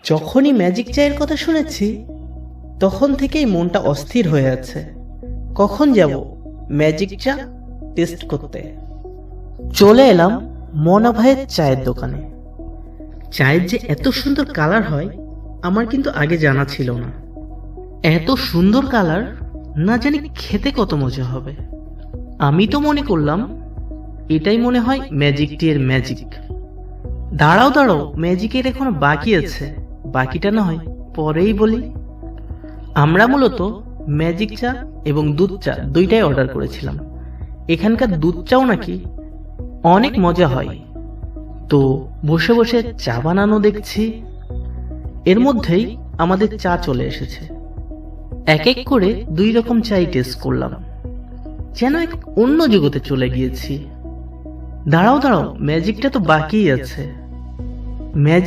যখনই ম্যাজিক চায়ের কথা শুনেছি তখন থেকেই মনটা অস্থির হয়ে আছে। কখন যাব ম্যাজিক চা টেস্ট করতে। চলে এলাম মনা ভাইয়ের চায়ের দোকানে। চায়ের যে এত সুন্দর কালার হয় আমার কিন্তু আগে জানা ছিল না। এত সুন্দর কালার, না জানি খেতে কত মজা হবে। আমি তো মনে করলাম এটাই মনে হয় ম্যাজিক টির ম্যাজিক। দাঁড়াও দাঁড়াও, ম্যাজিকের এখনো বাকি আছে, বাকিটা না হয় পরেই বলি। আমরা মূলত ম্যাজিক চা এবং দুধ চা দুইটাই অর্ডার করেছিলাম। এখানকার দুধ চাও নাকি অনেক মজা হয়। তো বসে বসে চা বানানো দেখছি, এর মধ্যেই আমাদের চা চলে এসেছে। এক এক করে দুই রকম চাই টেস্ট করলাম, যেন এক অন্য জগতে চলে গিয়েছি। দাঁড়াও দাঁড়াও, ম্যাজিকটা তো বাকিই আছে। ম্যাজিক